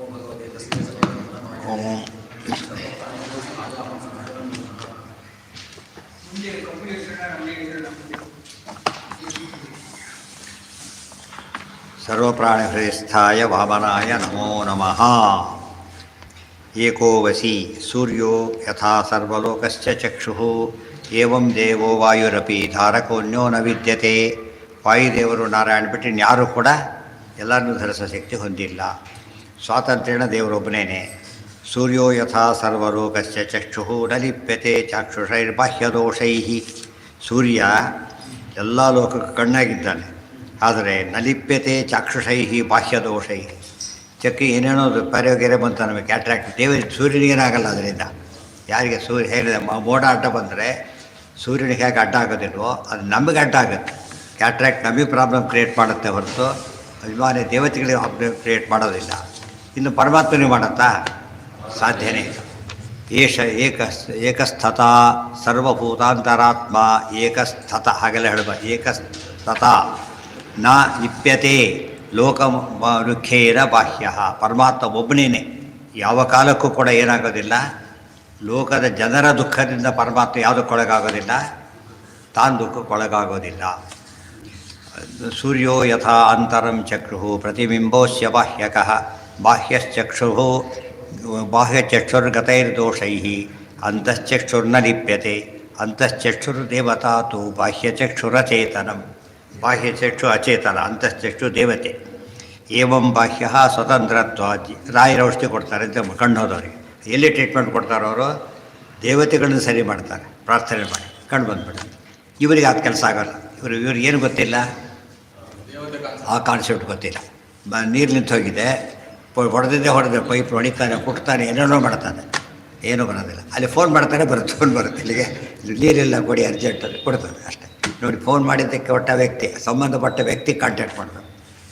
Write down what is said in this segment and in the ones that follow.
ಓಂ ಸರ್ವಪ್ರಾಣಿಹೃದಯಸ್ಥಾಯ ವಾಮನಾಯ ನಮೋ ನಮಃ. ಏಕೋ ವಸಿ ಸೂರ್ಯೋ ಯಥಾ ಸರ್ವಲೋಕಸ್ಯ ಚಕ್ಷುಃ ಏವಂ ದೇವೋ ವಾಯುರಪಿ ಧಾರಕೋನ್ಯೋ ನ ವಿದ್ಯತೆ. ವಾಯುದೇವರು ನಾರಾಯಣ ಬಿಟ್ಟು ಇನ್ಯಾರೂ ಕೂಡ ಎಲ್ಲರನ್ನೂ ಧರಿಸೋ ಶಕ್ತಿ ಹೊಂದಿಲ್ಲ. ಸ್ವಾತಂತ್ರ್ಯನ ದೇವರೊಬ್ಬನೇನೆ. ಸೂರ್ಯೋ ಯಥಾ ಸರ್ವಲೋಕಸ್ಯ ಚಕ್ಷುಃ ನ ಲಿಪ್ಯತೆ ಚಾಕ್ಷುಷೈರ್ಬಾಹ್ಯದೋಷೈ. ಸೂರ್ಯ ಎಲ್ಲ ಲೋಕಕ್ಕೆ ಕಣ್ಣಾಗಿದ್ದಾನೆ, ಆದರೆ ನಲಿಪ್ಯತೆ ಚಾಕ್ಷುಷೈ ಬಾಹ್ಯದೋಷೈ. ಚಕ್ಕಿ ಏನೇನೋ ಪರ್ಯೋಗೆರೆ ಬಂತ ನಮಗೆ ಕ್ಯಾಟ್ರಾಕ್ಟ್. ಸೂರ್ಯನಿಗೇನಾಗಲ್ಲ ಅದರಿಂದ. ಯಾರಿಗೆ ಸೂರ್ಯ ಹೇಳಿದೆ ಮೋಡ ಅಡ್ಡ ಬಂದರೆ ಸೂರ್ಯನಿಗೆ ಹೇಗೆ ಅಡ್ಡ ಆಗೋದಿಲ್ವೋ ಅದು ನಮಗೆ ಅಡ್ಡ ಆಗುತ್ತೆ. ಕ್ಯಾಟ್ರಾಕ್ಟ್ ನಮಗೆ ಪ್ರಾಬ್ಲಮ್ ಕ್ರಿಯೇಟ್ ಮಾಡುತ್ತೆ ಹೊರತು ಅಭಿಮಾನಿ ದೇವತೆಗಳಿಗೆ ಪ್ರಾಬ್ಲಮ್ ಕ್ರಿಯೇಟ್ ಮಾಡೋದಿಲ್ಲ. ಇನ್ನು ಪರಮಾತ್ಮನಿಗೆ ಮಾಡುತ್ತಾ? ಸಾಧ್ಯನೇ ಇಲ್ಲ. ಏಕಸ್ಥತ ಸರ್ವಭೂತಾಂತರಾತ್ಮ ಏಕಸ್ಥತ ಹಾಗೆಲ್ಲ ಹೇಳಬಾರ್ದು. ಏಕಸ್ಥತ ನ ಲಿಪ್ಯತೆ ಲೋಕಮುಖೇನ ಬಾಹ್ಯ. ಪರಮಾತ್ಮ ಒಬ್ಬನೇ, ಯಾವ ಕಾಲಕ್ಕೂ ಕೂಡ ಏನಾಗೋದಿಲ್ಲ, ಲೋಕದ ಜನರ ದುಃಖದಿಂದ ಪರಮಾತ್ಮ ಯಾವುದಕ್ಕೊಳಗಾಗೋದಿಲ್ಲ, ತಾನು ದುಃಖಕ್ಕೊಳಗಾಗೋದಿಲ್ಲ. ಸೂರ್ಯೋ ಯಥಾ ಅಂತರಂ ಚಕ್ಷುಃ ಪ್ರತಿಬಿಂಬೋಸ್ಯ ಬಾಹ್ಯಕಃ ಬಾಹ್ಯಶ್ಚಕ್ಷುಃ ಬಾಹ್ಯಚಕ್ಷುರ್ಗತೈರ್ದೋಷೈ ಅಂತಶ್ಚಕ್ಷುರ್ನ ಲಿಪ್ಯತೆ ಅಂತಶ್ಚಕ್ಷುರ್ದೇವತಾ ತು ಬಾಹ್ಯಚಕ್ಷುರಚೇತನಂ. ಬಾಹ್ಯಚಕ್ಷು ಅಚೇತನ, ಅಂತಶ್ಚಕ್ಷು ದೇವತೆ. ಏವಂ ಬಾಹ್ಯ ಸ್ವತಂತ್ರತ್ವ. ರಾಯರ ಔಷಧಿ ಕೊಡ್ತಾರೆ ಅಂತ ಕಣ್ಣು ಹೋದವ್ರಿಗೆ ಎಲ್ಲಿ ಟ್ರೀಟ್ಮೆಂಟ್ ಕೊಡ್ತಾರೋ ಅವರು ದೇವತೆಗಳನ್ನ ಸರಿ ಮಾಡ್ತಾರೆ, ಪ್ರಾರ್ಥನೆ ಮಾಡಿ ಕಣ್ಣು ಬಂದುಬಿಡುತ್ತೆ. ಇವರಿಗೆ ಅದು ಕೆಲಸ ಆಗೋಲ್ಲ. ಇವ್ರಿಗೆ ಏನು ಗೊತ್ತಿಲ್ಲ, ಆ ಕಾನ್ಸೆಪ್ಟ್ ಗೊತ್ತಿಲ್ಲ. ನೀರು ನಿಂತು ಹೋಗಿದೆ, ಹೊಡೆದಿದ್ದೆ ಪೈಪ್ ಹೊಡಿತಾನೆ, ಕುಟ್ತಾನೆ, ಏನೇನೋ ಮಾಡ್ತಾನೆ, ಏನೂ ಬರೋದಿಲ್ಲ. ಅಲ್ಲಿ ಫೋನ್ ಮಾಡ್ತಾನೆ, ಬರುತ್ತೆ, ಫೋನ್ ಬರುತ್ತೆ. ಇಲ್ಲಿಗೆ ನೀರಿಲ್ಲ ಕೊಡಿ ಅರ್ಜೆಂಟಲ್ಲಿ ಕೊಡ್ತಾನೆ ಅಷ್ಟೇ. ನೋಡಿ, ಫೋನ್ ಮಾಡಿದ್ದಕ್ಕೆ ಕೊಟ್ಟ ವ್ಯಕ್ತಿ, ಸಂಬಂಧಪಟ್ಟ ವ್ಯಕ್ತಿ ಕಾಂಟ್ಯಾಕ್ಟ್ ಮಾಡಬೇಕು.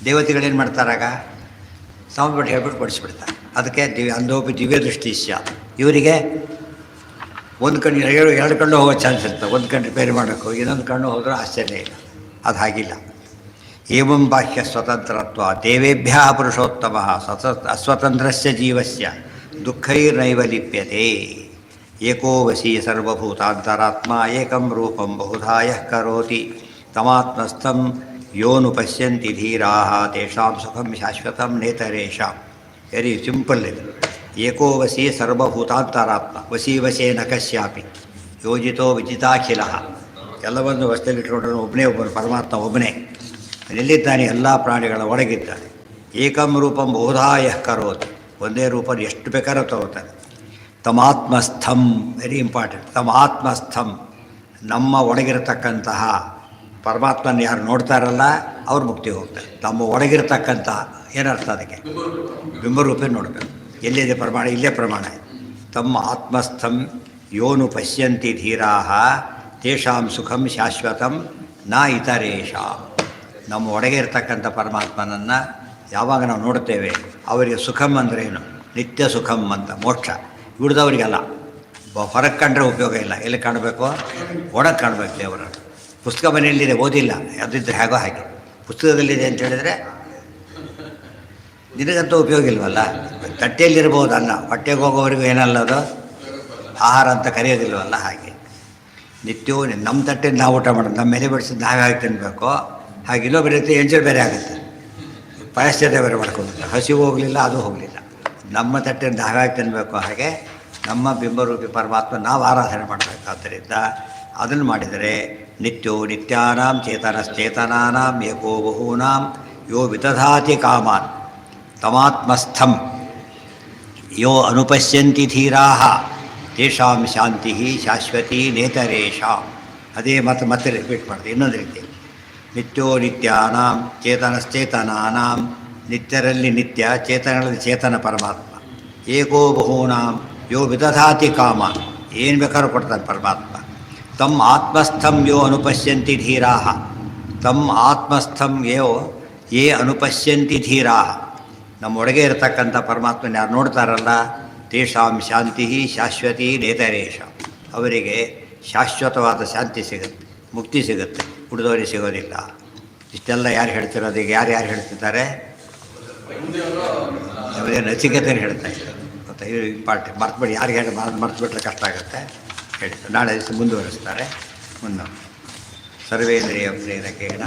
ದೇವತೆಗಳೇನು ಮಾಡ್ತಾರಾಗ ಸಂಬಂಧಪಟ್ಟ ಹೇಳ್ಬಿಟ್ಟು ಕೊಡಿಸ್ಬಿಡ್ತಾರೆ. ಅದಕ್ಕೆ ಅಂದೋಪಿ ದಿವ್ಯ ದೃಷ್ಟಿ ಸ್ಯಾತ್. ಇವರಿಗೆ ಒಂದು ಕಣ್ಣು ಎರಡು ಕಣ್ಣು ಹೋಗೋ ಚಾನ್ಸ್ ಇರ್ತದೆ. ಒಂದು ಕಣ್ಣು ರಿಪೇರಿ ಮಾಡೋಕ್ಕೆ ಹೋಗಿ ಇನ್ನೊಂದು ಕಣ್ಣು ಹೋದರೂ ಆಶ್ಚರ್ಯ ಇಲ್ಲ. ಅದು ಹಾಗಿಲ್ಲ. ಏವಂ ಬಾಹ್ಯ ಸ್ವತಂತ್ರತ್ವ ದೇವೇಭ್ಯ ಪುರುಷೋತ್ತಮ ಅಸ್ವತಂತ್ರಸ್ಯ ಜೀವಸ್ಯ ದುಃಖೈರ್ನೈವ ಲಿಪ್ಯತೆ. ಏಕೋ ವಸಿ ಸರ್ವಭೂತಾಂತರಾತ್ಮ ಏಕಂ ರೂಪಂ ಬಹುಧಾ ಯಃ ಕರೋತಿ ತಮಾತ್ಮಸ್ಥಂ ಯೋನು ಪಶ್ಯಂತಿ ಧೀರಾಃ ತೇಷಾಂ ಸುಖಂ ಶಾಶ್ವತಂ ನೇತರೇಷಾಂ. ವೆರಿ ಸಿಂಪಲ್ ಇದು. ಏಕೋ ವಸಿ ಸರ್ವಭೂತಾಂತರಾತ್ಮ ವಸಿ ವಶೇನ ಕಶ್ಯಾಪಿ ಯೋಜಿತೋ ವಿಜಿತಾಖಿಲಃ. ಎಲ್ಲವನ್ನು ವಶದಲ್ಲಿಟ್ಟುಕೊಂಡ್ರೆ ಒಬ್ಬನು ಪರಮಾತ್ಮ ಒಬ್ಬನೇ. ಎಲ್ಲಿದ್ದಾನೆ? ಎಲ್ಲ ಪ್ರಾಣಿಗಳ ಒಳಗಿದ್ದಾನೆ. ಏಕಂ ರೂಪಂ ಬಹುಧಾ ಯಃ ಕರೋತಿ. ಒಂದೇ ರೂಪ ಎಷ್ಟು ಬೇಕಾದ್ರೂ ತಗೋತಾನೆ. ತಮಾತ್ಮಸ್ಥಂ, ವೆರಿ ಇಂಪಾರ್ಟೆಂಟ್. ತಮಾತ್ಮಸ್ಥಂ, ನಮ್ಮ ಒಳಗಿರತಕ್ಕಂತಹ ಪರಮಾತ್ಮನ ಯಾರು ನೋಡ್ತಾರಲ್ಲ ಅವ್ರು ಮುಕ್ತಿ ಹೋಗ್ತಾರೆ. ನಮ್ಮ ಒಳಗಿರತಕ್ಕಂತಹ ಏನರ್ಥ ಅದಕ್ಕೆ? ಬಿಂಬರೂಪೇ ನೋಡಬೇಕು. ಎಲ್ಲಿದೆ ಪ್ರಮಾಣ? ಇಲ್ಲೇ ಪ್ರಮಾಣ. ತಮ್ಮ ಆತ್ಮಸ್ಥಂ ಯೋನು ಪಶ್ಯಂತಿ ಧೀರಾಃ ತೇಷಾಂ ಸುಖಂ ಶಾಶ್ವತಂ ನ ಇತರೇಷಾಂ. ನಮ್ಮ ಒಳಗೆ ಇರತಕ್ಕಂಥ ಪರಮಾತ್ಮನನ್ನು ಯಾವಾಗ ನಾವು ನೋಡ್ತೇವೆ ಅವರಿಗೆ ಸುಖಂ ಅಂದರೆ ಏನು? ನಿತ್ಯ ಸುಖಂ ಅಂತ ಮೋಕ್ಷ. ಉಳಿದವರಿಗೆಲ್ಲ ಹೊರಗೆ ಕಂಡ್ರೆ ಉಪಯೋಗ ಇಲ್ಲ. ಎಲ್ಲಿ ಕಾಣಬೇಕು? ಒಳಗೆ ಕಾಣಬೇಕು ದೇವರ. ಪುಸ್ತಕ ಮನೆಯಲ್ಲಿದೆ, ಓದಿಲ್ಲ, ಅದಿದ್ದರೆ ಹೇಗೋ ಹಾಗೆ. ಪುಸ್ತಕದಲ್ಲಿದೆ ಅಂತ ಹೇಳಿದರೆ ನಿನಗಂತೂ ಉಪಯೋಗ ಇಲ್ವಲ್ಲ. ತಟ್ಟೆಯಲ್ಲಿರ್ಬೋದು ಅನ್ನ, ಹೊಟ್ಟೆಗೆ ಹೋಗೋವರೆಗೂ ಏನಲ್ಲ ಅದು ಆಹಾರ ಅಂತ ಕರೆಯೋದಿಲ್ವಲ್ಲ. ಹಾಗೆ ನಿತ್ಯವೂ ನಮ್ಮ ತಟ್ಟೆಯಿಂದ ನಾವು ಊಟ ಮಾಡೋದು, ನಮ್ಮ ಮೇಲೆ ಬಿಡಿಸಿದ್ದು ನಾವೇ ಹಾಗೆ ತಿನ್ನಬೇಕು. ಹಾಗೆ ಇನ್ನೊಬ್ಬರ ರೀತಿ ಎಂಜಲ್ ಬೇರೆ ಆಗುತ್ತೆ, ಪಾಯಶ್ಚಾತ್ಯ ಬೇರೆ ಮಾಡ್ಕೊಂಡು ಹಸಿವು ಹೋಗಲಿಲ್ಲ, ಅದು ಹೋಗಲಿಲ್ಲ. ನಮ್ಮ ತಟ್ಟೆಯಿಂದ ನಾವೇ ತಿನ್ನಬೇಕು. ಹಾಗೆ ನಮ್ಮ ಬಿಂಬರೂಪಿ ಪರಮಾತ್ಮ ನಾವು ಆರಾಧನೆ ಮಾಡಬೇಕು. ಆದ್ದರಿಂದ ಅದನ್ನು ಮಾಡಿದರೆ ನಿತ್ಯೋ ನಿತ್ಯಾನಾಂ ಚೇತನಶ್ಚೇತನಾನಾಂ ಏಕೋ ಬಹೂನಾಂ ಯೋ ವಿದಧಾತಿ ಕಾಮಾನ್ ತಮಾತ್ಮಸ್ಥಂ ಯೋ ಅನುಪಶ್ಯಂತಿ ಧೀರಾಃ ತೇಷಾಂ ಶಾಂತಿ ಶಾಶ್ವತಿ ನೇತರೇಷಾಂ. ಅದೇ ಮತ್ತೆ ರಿಪೀಟ್ ಮಾಡ್ತೀವಿ ಇನ್ನೊಂದು ರೀತಿ. ನಿತ್ಯೋ ನಿತ್ಯಾನಾಂ ಚೇತನಶ್ಚೇತನಾನಾಂ, ನಿತ್ಯರಲ್ಲಿ ನಿತ್ಯ, ಚೇತನಗಳಲ್ಲಿ ಚೇತನ ಪರಮಾತ್ಮ. ಏಕೋ ಬಹೂನಾಂ ಯೋ ವಿದಧಾತಿ ಕಾಮಾನ್, ಏನು ಬೇಕಾದ್ರೂ ಕೊಡ್ತಾನೆ ಪರಮಾತ್ಮ. ತಮ್ಮ ಆತ್ಮಸ್ಥಂ ಯೋ ಅನುಪಶ್ಯಂತಿ ಧೀರಾಃ. ತಮ್ಮ ಆತ್ಮಸ್ಥಂ ಯೇ ಅನುಪಶ್ಯಂತಿ ಧೀರಾಃ. ನಮ್ಮೊಳಗೆ ಇರತಕ್ಕಂಥ ಪರಮಾತ್ಮನ ಯಾರು ನೋಡ್ತಾರಲ್ಲ ತೇಷಾಂ ಶಾಂತಿ ಶಾಶ್ವತಿ ನೇತರೇಷಾಂ. ಅವರಿಗೆ ಶಾಶ್ವತವಾದ ಶಾಂತಿ ಸಿಗುತ್ತೆ, ಮುಕ್ತಿ ಸಿಗುತ್ತೆ, ಉಳಿದವರಿಗೆ ಸಿಗೋದಿಲ್ಲ. ಇಷ್ಟೆಲ್ಲ ಯಾರು ಹೇಳ್ತಿರೋದು? ಈಗ ಯಾರು ಹೇಳ್ತಿದ್ದಾರೆ? ಅವರೇ ನಚಿಕೇತನ ಹೇಳ್ತಾ ಇದ್ದಾರೆ ಮತ್ತು ಇದು ಇಂಪಾರ್ಟೆಂಟ್ ಮರ್ತುಬಿಡಿ, ಯಾರಿಗೆ ಹೇಳಿ ಮರ್ತುಬಿಟ್ರೆ ಕಷ್ಟ ಆಗುತ್ತೆ ಹೇಳಿ. ನಾಳೆ ದಿವಸ ಮುಂದುವರಿಸ್ತಾರೆ. ಸರ್ವೇಂದ್ರಿಯ ಪ್ರೇರಕೇಣ